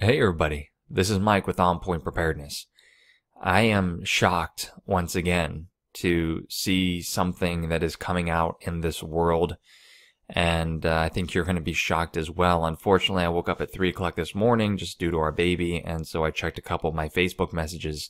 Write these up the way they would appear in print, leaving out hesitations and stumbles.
Hey everybody, this is Mike with Point Preparedness. I am shocked once again to see something that is coming out in this world, and I think you're going to be shocked as well. Unfortunately, I woke up at 3 o'clock this morning just due to our baby, and so I checked a couple of my Facebook messages,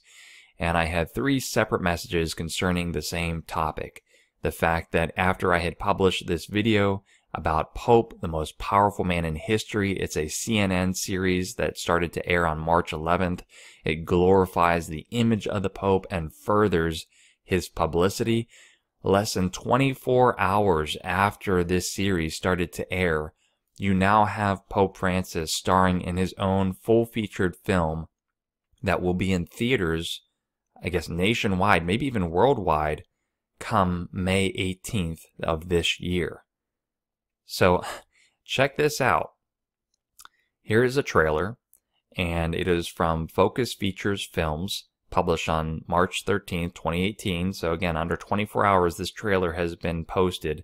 and I had 3 separate messages concerning the same topic. The fact that after I had published this video about Pope, the most powerful man in history. It's a CNN series that started to air on March 11th. It glorifies the image of the Pope and furthers his publicity. Less than 24 hours after this series started to air, you now have Pope Francis starring in his own full-featured film that will be in theaters, I guess nationwide, maybe even worldwide, come May 18th of this year. So check this out. Here is a trailer, and it is from Focus Features Films, published on March 13th, 2018. So again, under 24 hours, this trailer has been posted,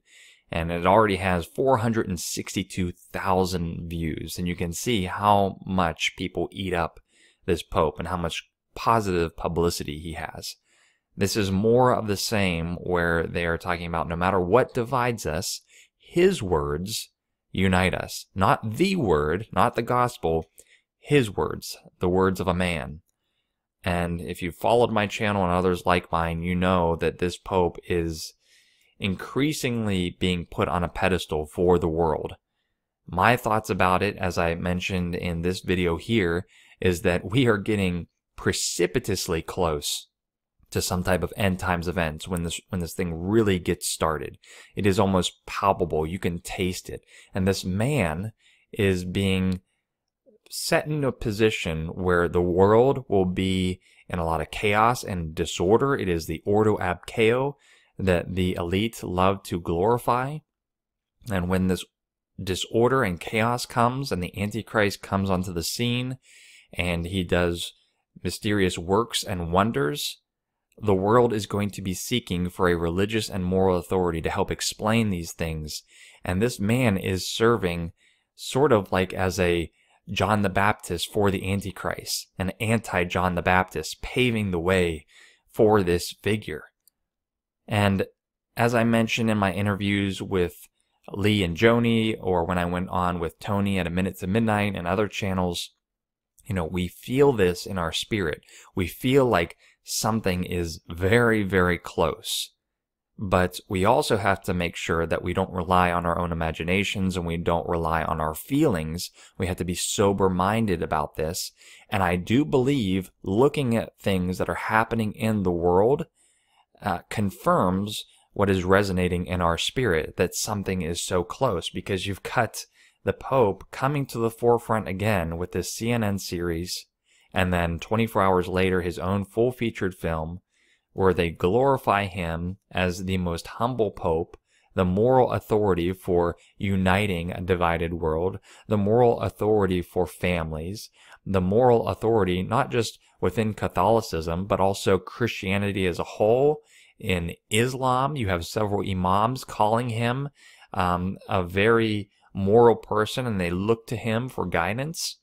and it already has 462,000 views. And you can see how much people eat up this Pope and how much positive publicity he has. This is more of the same, where they are talking about no matter what divides us, his words unite us. Not the word, not the gospel, his words, the words of a man. And if you've followed my channel and others like mine, you know that this Pope is increasingly being put on a pedestal for the world. My thoughts about it, as I mentioned in this video here, is that we are getting precipitously close to some type of end times events when this thing really gets started. It is almost palpable. You can taste it. And this man is being set in a position where the world will be in a lot of chaos and disorder. It is the ordo ab chao that the elite love to glorify. And when this disorder and chaos comes and the Antichrist comes onto the scene and he does mysterious works and wonders, the world is going to be seeking for a religious and moral authority to help explain these things. And this man is serving sort of like as a John the Baptist for the Antichrist, an anti-John the Baptist, paving the way for this figure. And as I mentioned in my interviews with Lee and Joni, or when I went on with Tony at A Minute to Midnight and other channels, you know, we feel this in our spirit. We feel like something is very, very close. But we also have to make sure that we don't rely on our own imaginations and we don't rely on our feelings. We have to be sober-minded about this. And I do believe looking at things that are happening in the world confirms what is resonating in our spirit, that something is so close, because you've got the Pope coming to the forefront again with this CNN series, and then 24 hours later, his own full-featured film, where they glorify him as the most humble Pope, the moral authority for uniting a divided world, the moral authority for families, the moral authority not just within Catholicism, but also Christianity as a whole. In Islam, you have several imams calling him a very moral person, and they look to him for guidance.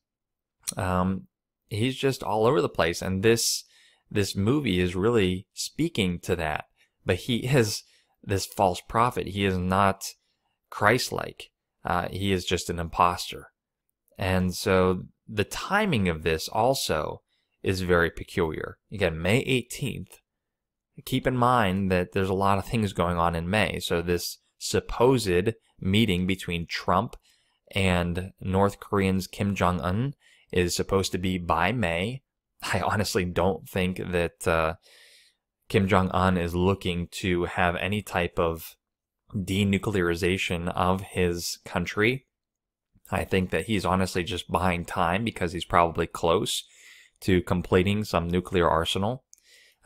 He's just all over the place, and this movie is really speaking to that. But he is this false prophet. He is not Christ-like. He is just an imposter. And so the timing of this also is very peculiar. Again, May 18th. Keep in mind that there's a lot of things going on in May. So this supposed meeting between Trump and North Korean's Kim Jong-un is supposed to be by May. I honestly don't think that Kim Jong-un is looking to have any type of denuclearization of his country. I think that he's honestly just buying time because he's probably close to completing some nuclear arsenal.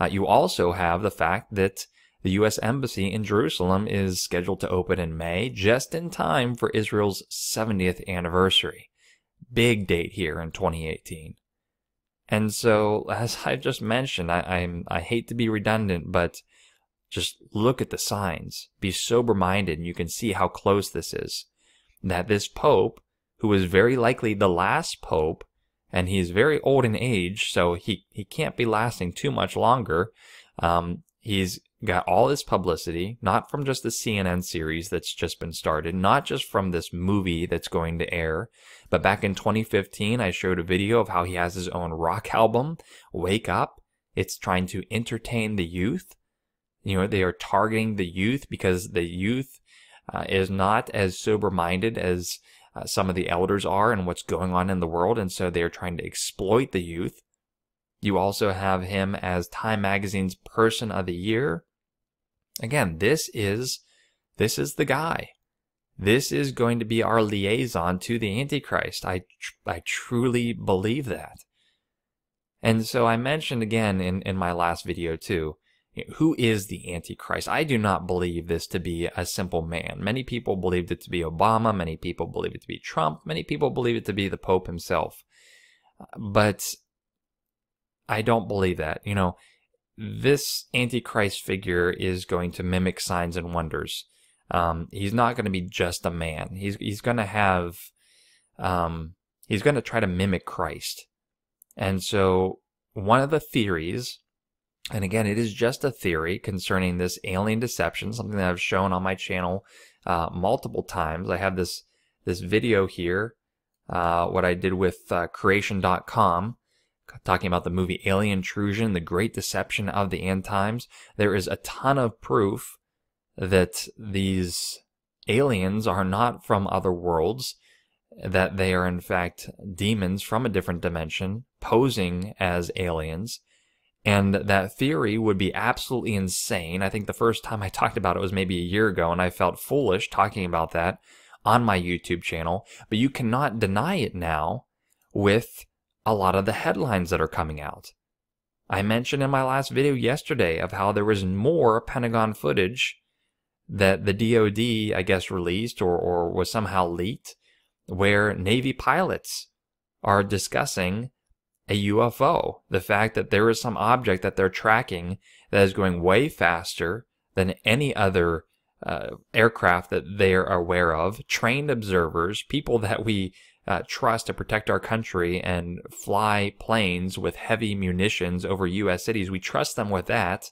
You also have the fact that the U.S. Embassy in Jerusalem is scheduled to open in May, just in time for Israel's 70th anniversary. Big date here in 2018. And so, as I just mentioned, I hate to be redundant, but just look at the signs. Be sober-minded, and you can see how close this is. That this Pope, who is very likely the last Pope and he's very old in age, so he can't be lasting too much longer. He's got all this publicity, not from just the CNN series that's just been started, not just from this movie that's going to air, but back in 2015, I showed a video of how he has his own rock album, Wake Up. It's trying to entertain the youth. You know, they are targeting the youth because the youth is not as sober-minded as some of the elders are and what's going on in the world, and so they are trying to exploit the youth. You also have him as Time Magazine's Person of the Year. Again, this is the guy. This is going to be our liaison to the Antichrist. I truly believe that. And so I mentioned again in my last video too, who is the Antichrist? I do not believe this to be a simple man. Many people believed it to be Obama. Many people believe it to be Trump. Many people believe it to be the Pope himself. But I don't believe that. You know, this Antichrist figure is going to mimic signs and wonders. He's not going to be just a man. He's going to have, he's going to try to mimic Christ. And so one of the theories, and again, it is just a theory concerning this alien deception, something that I've shown on my channel multiple times. I have this video here, what I did with creation.com, talking about the movie Alien Intrusion, the great deception of the end times. There is a ton of proof that these aliens are not from other worlds, that they are in fact demons from a different dimension posing as aliens. And that theory would be absolutely insane. I think the first time I talked about it was maybe a year ago, and I felt foolish talking about that on my YouTube channel. But you cannot deny it now with a lot of the headlines that are coming out. I mentioned in my last video yesterday of how there was more Pentagon footage that the DoD, I guess, released or was somehow leaked, where Navy pilots are discussing a UFO. The fact that there is some object that they're tracking that is going way faster than any other aircraft that they are aware of, trained observers, people that we trust to protect our country and fly planes with heavy munitions over U.S. cities. We trust them with that,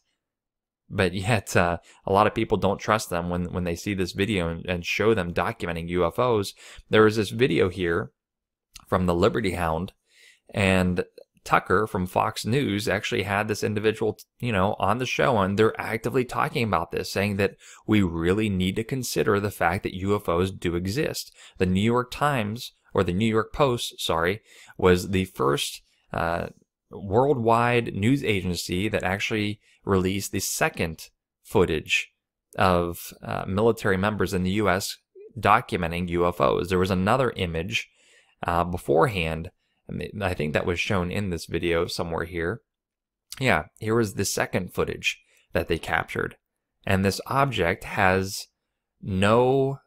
but yet a lot of people don't trust them when they see this video and show them documenting UFOs. There was this video here from the Liberty Hound, and Tucker from Fox News actually had this individual, on the show, and they're actively talking about this, saying that we really need to consider the fact that UFOs do exist. The New York Times, or the New York Post, sorry, was the first worldwide news agency that actually released the second footage of military members in the U.S. documenting UFOs. There was another image beforehand. I think that was shown in this video somewhere here. Yeah, here was the second footage that they captured. And this object has no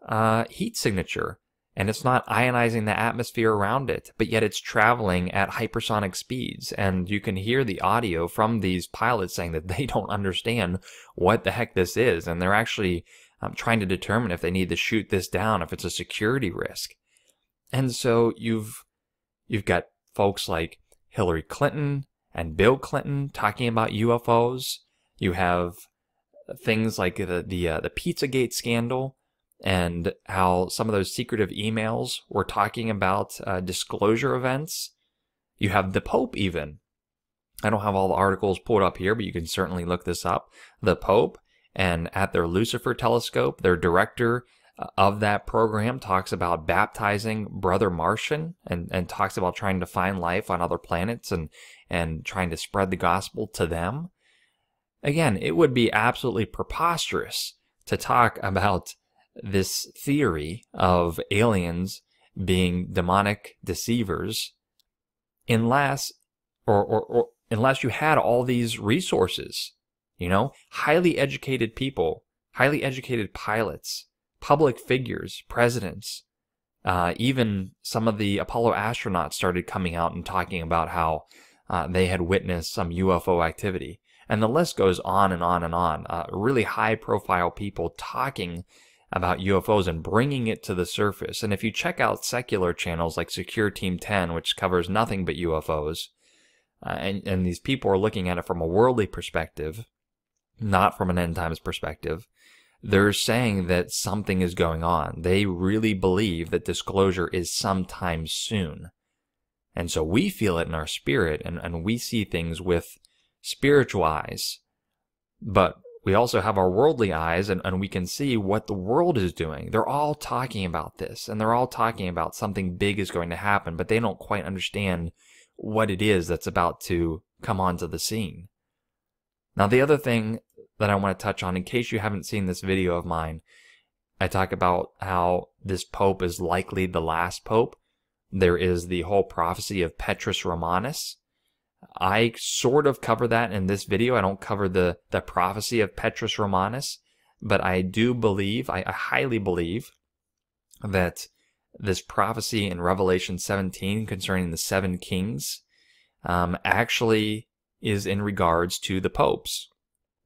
heat signature, and it's not ionizing the atmosphere around it, but yet it's traveling at hypersonic speeds. And you can hear the audio from these pilots saying that they don't understand what the heck this is, and they're actually trying to determine if they need to shoot this down, if it's a security risk. And so you've got folks like Hillary Clinton and Bill Clinton talking about UFOs. You have things like the Pizzagate scandal and how some of those secretive emails were talking about disclosure events. You have the Pope even. I don't have all the articles pulled up here, but you can certainly look this up. The Pope, and at their Lucifer telescope, their director of that program talks about baptizing Brother Martian and talks about trying to find life on other planets and trying to spread the gospel to them. Again, it would be absolutely preposterous to talk about this theory of aliens being demonic deceivers unless unless you had all these resources, highly educated people, highly educated pilots, public figures, presidents, even some of the Apollo astronauts started coming out and talking about how they had witnessed some UFO activity. And the list goes on and on and on. Really high-profile people talking about UFOs and bringing it to the surface. And if you check out secular channels like Secure Team 10, which covers nothing but UFOs, and these people are looking at it from a worldly perspective, not from an end times perspective, they're saying that something is going on. They really believe that disclosure is sometime soon. And so we feel it in our spirit, and we see things with spiritual eyes. But we also have our worldly eyes, and we can see what the world is doing. They're all talking about this, and they're all talking about something big is going to happen, but they don't quite understand what it is that's about to come onto the scene. Now, the other thing that I want to touch on, in case you haven't seen this video of mine, I talk about how this pope is likely the last pope. There is the whole prophecy of Petrus Romanus. I sort of cover that in this video. I don't cover the prophecy of Petrus Romanus, but I do believe, I highly believe, that this prophecy in Revelation 17 concerning the 7 kings actually is in regards to the popes.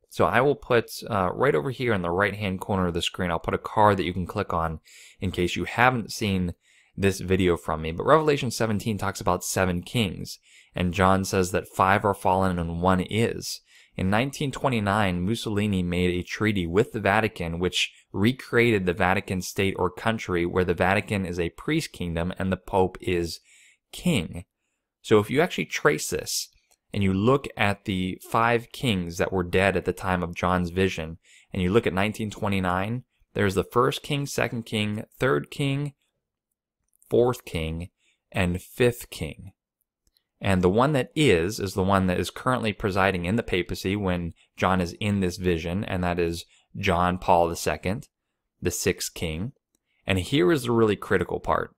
So I will put right over here in the right-hand corner of the screen, I'll put a card that you can click on in case you haven't seen this video from me. But Revelation 17 talks about 7 kings, and John says that 5 are fallen and 1 is. In 1929, Mussolini made a treaty with the Vatican which recreated the Vatican state or country, where the Vatican is a priest kingdom and the Pope is king. So if you actually trace this, and you look at the 5 kings that were dead at the time of John's vision, and you look at 1929, there's the 1st king, 2nd king, 3rd king, 4th king, and 5th king. And the one that is the one that is currently presiding in the papacy when John is in this vision, and that is John Paul II, the 6th king. And here is the really critical part.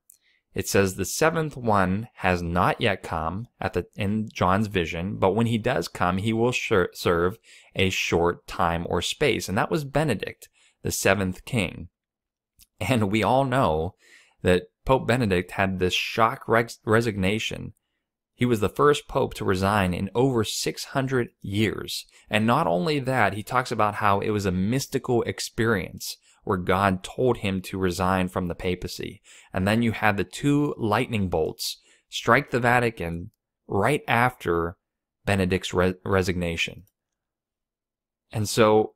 It says the 7th one has not yet come in John's vision, but when he does come, he will serve a short time or space. And that was Benedict, the 7th king. And we all know that Pope Benedict had this shock resignation. He was the first pope to resign in over 600 years. And not only that, he talks about how it was a mystical experience where God told him to resign from the papacy. And then you had the 2 lightning bolts strike the Vatican right after Benedict's resignation. And so,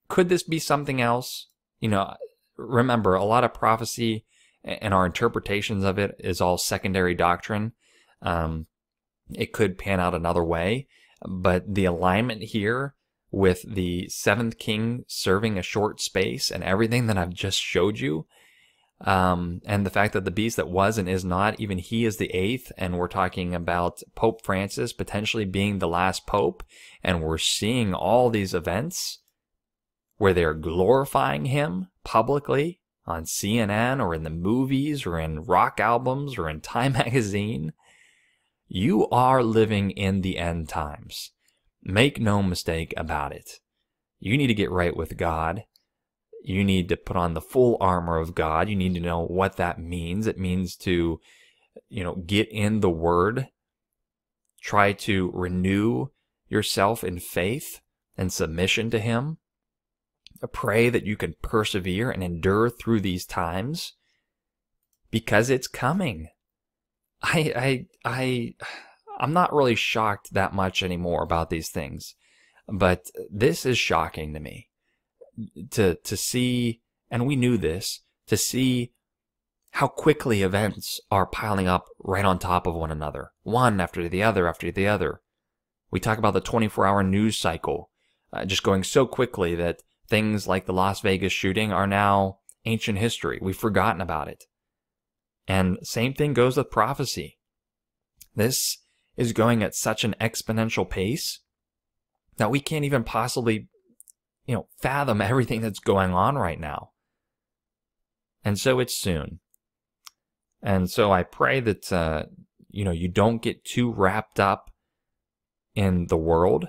could this be something else? You know, remember, a lot of prophecy and our interpretations of it is all secondary doctrine. It could pan out another way, but the alignment here with the 7th king serving a short space and everything that I've just showed you, and the fact that the beast that was and is not, even he is the 8th, and we're talking about Pope Francis potentially being the last pope, and we're seeing all these events where they're glorifying him publicly on CNN or in the movies or in rock albums or in Time magazine. You are living in the end times. Make no mistake about it. You need to get right with God. You need to put on the full armor of God. You need to know what that means. It means to, get in the Word. Try to renew yourself in faith and submission to Him. Pray that you can persevere and endure through these times, because it's coming. I'm not really shocked that much anymore about these things, but this is shocking to me to see, and we knew this, to see how quickly events are piling up right on top of one another, one after the other after the other. We talk about the 24-hour news cycle just going so quickly that things like the Las Vegas shooting are now ancient history. We've forgotten about it. And same thing goes with prophecy. This is going at such an exponential pace that we can't even possibly, fathom everything that's going on right now. And so it's soon. And so I pray that, you don't get too wrapped up in the world.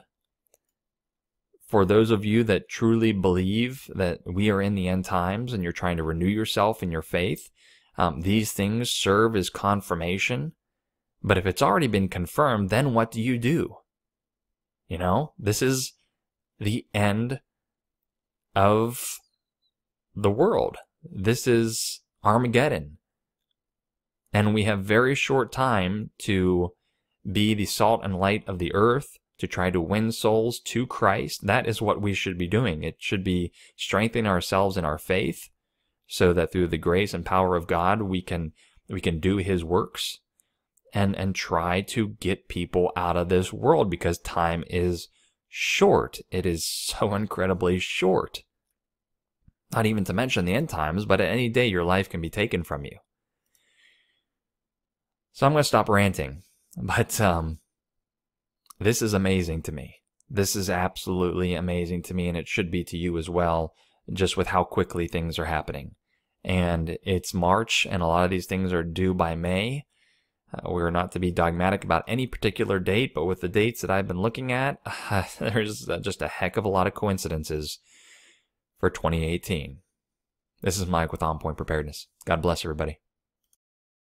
For those of you that truly believe that we are in the end times and you're trying to renew yourself in your faith, these things serve as confirmation. But if it's already been confirmed, then what do? This is the end of the world. This is Armageddon. And we have very short time to be the salt and light of the earth, to try to win souls to Christ. That is what we should be doing. It should be strengthening ourselves in our faith so that through the grace and power of God, we can do his works and try to get people out of this world, because time is short. It is so incredibly short. Not even to mention the end times, but at any day your life can be taken from you. So I'm going to stop ranting, but this is amazing to me. This is absolutely amazing to me, and it should be to you as well, just with how quickly things are happening. And it's March, and a lot of these things are due by May. We're not to be dogmatic about any particular date, but with the dates that I've been looking at, there's just a heck of a lot of coincidences for 2018. This is Mike with On Point Preparedness. God bless everybody.